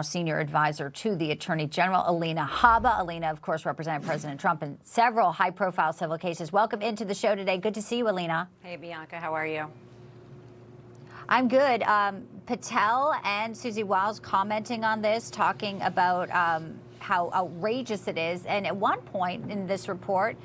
Senior advisor to the Attorney General, Alina Habba. Alina, of course, represented President Trump in several high-profile civil cases. Welcome into the show today. Good to see you, Alina. Hey, Bianca. How are you? I'm good. Patel and Susie Wiles commenting on this, talking about how outrageous it is. And at one point in this report,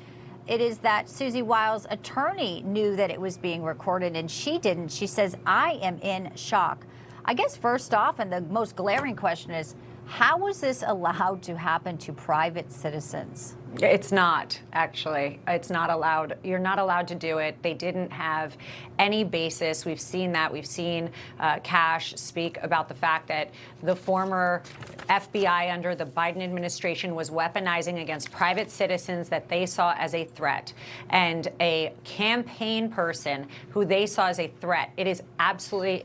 it is that Susie Wiles' attorney knew that it was being recorded and she didn't. She says, I am in shock. I guess first off, and the most glaring question is, how was this allowed to happen to private citizens? It's not, actually. It's not allowed. You're not allowed to do it. They didn't have any basis. We've seen that. We've seen Kash speak about the fact that the former FBI under the Biden administration was weaponizing against private citizens that they saw as a threat. And a campaign person who they saw as a threat, it is absolutely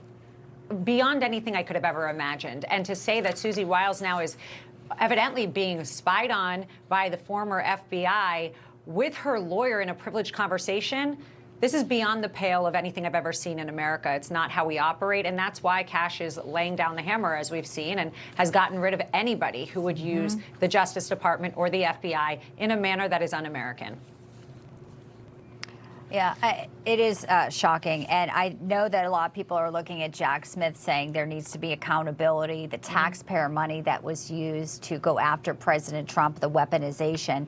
beyond anything I could have ever imagined. And to say that Susie Wiles now is evidently being spied on by the former FBI with her lawyer in a privileged conversation, this is beyond the pale of anything I've ever seen in America. It's not how we operate. And that's why Kash is laying down the hammer, as we've seen, and has gotten rid of anybody who would use the Justice Department or the FBI in a manner that is un-American. Yeah, it is shocking. And I know that a lot of people are looking at Jack Smith saying there needs to be accountability, the taxpayer money that was used to go after President Trump, the weaponization.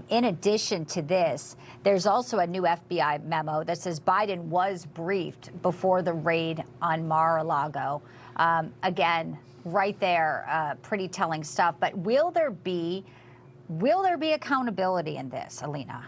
In addition to this, there's also a new FBI memo that says Biden was briefed before the raid on Mar-a-Lago. Again, right there, pretty telling stuff. But will there be accountability in this, Alina?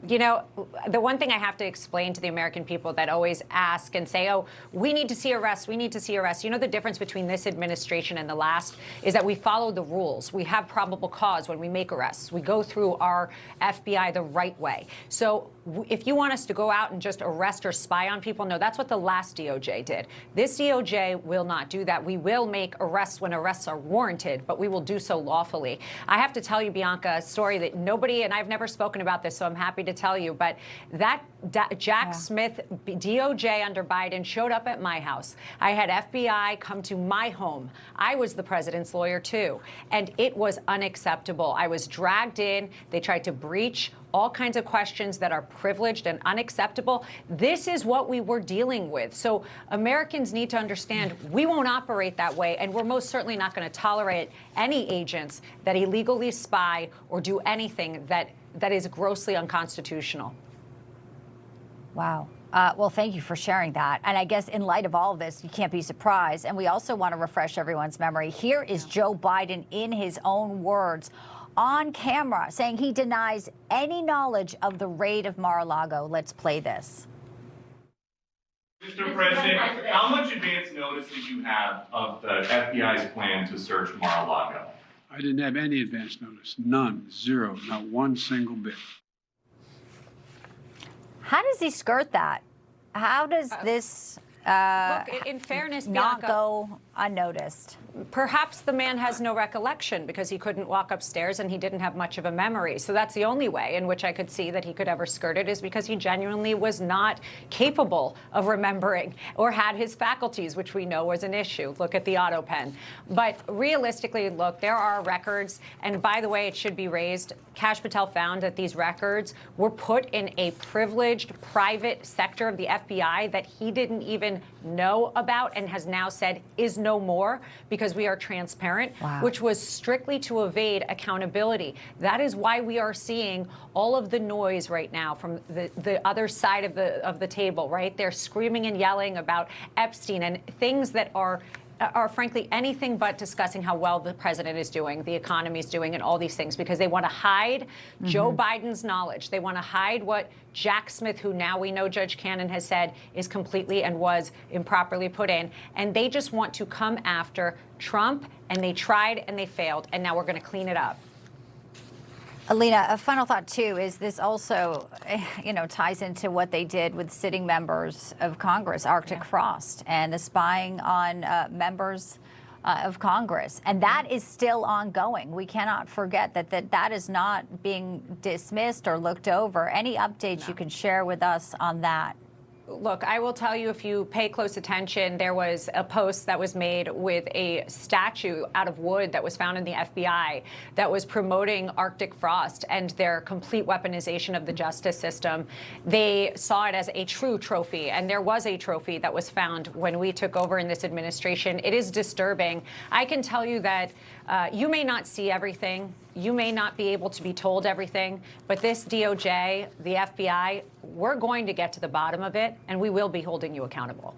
You know, the one thing I have to explain to the American people that always ask and say, oh, we need to see arrests, we need to see arrests. You know, the difference between this administration and the last is that we follow the rules. We have probable cause when we make arrests. We go through our FBI the right way. So if you want us to go out and just arrest or spy on people, no, that's what the last DOJ did. This DOJ will not do that. We will make arrests when arrests are warranted, but we will do so lawfully. I have to tell you, Bianca, a story that nobody, and I've never spoken about this, so I'm happy to tell you, but that Jack Smith DOJ under Biden showed up at my house. I had FBI come to my home. I was the president's lawyer too, and it was unacceptable. I was dragged in. They tried to breach all kinds of questions that are privileged and unacceptable. This is what we were dealing with. So Americans need to understand we won't operate that way, and we're most certainly not going to tolerate any agents that illegally spy or do anything that is grossly unconstitutional. Wow. Well, thank you for sharing that. And I guess in light of all of this, you can't be surprised. And we also want to refresh everyone's memory. Here is Joe Biden in his own words on camera saying he denies any knowledge of the raid of Mar-a-Lago. Let's play this. Mr. President, how much advance notice did you have of the FBI's plan to search Mar-a-Lago? I didn't have any advance notice. None. Zero. Not one single bit. How does he skirt that? How does this look, in fairness, not Bianca, go unnoticed? Perhaps the man has no recollection because he couldn't walk upstairs and he didn't have much of a memory. So that's the only way in which I could see that he could ever skirt it, is because he genuinely was not capable of remembering or had his faculties, which we know was an issue. Look at the auto pen. But realistically, look, there are records. And by the way, it should be raised. Kash Patel found that these records were put in a privileged private sector of the FBI that he didn't even know about and has now said is no more because we are transparent, which was strictly to evade accountability. That is why we are seeing all of the noise right now from the other side of the table, right? They're screaming and yelling about Epstein and things that are frankly anything but discussing how well the president is doing, the economy is doing, and all these things, because they want to hide Joe Biden's knowledge. They want to hide what Jack Smith, who now we know Judge Cannon has said is completely and was improperly put in. And they just want to come after Trump, and they tried and they failed, and now we're going to clean it up. Alina, a final thought, too, is this also, ties into what they did with sitting members of Congress, Arctic Frost, and the spying on members of Congress. And that is still ongoing. We cannot forget that is not being dismissed or looked over. Any updates you can share with us on that? Look, I will tell you, if you pay close attention, there was a post that was made with a statue out of wood that was found in the FBI that was promoting Arctic frost and their complete weaponization of the justice system. They saw it as a true trophy, and there was a trophy that was found when we took over in this administration. It is disturbing. I can tell you that you may not see everything. You may not be able to be told everything, but this DOJ, the FBI, we're going to get to the bottom of it, and we will be holding you accountable.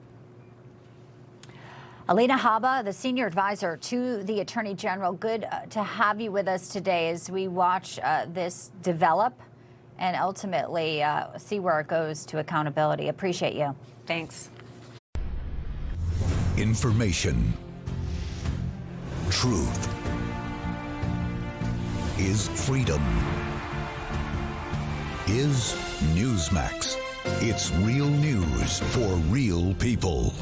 Alina Habba, the senior advisor to the Attorney General, good to have you with us today as we watch this develop and ultimately see where it goes to accountability. Appreciate you. Thanks. Information. Truth is freedom. Is Newsmax. It's real news for real people.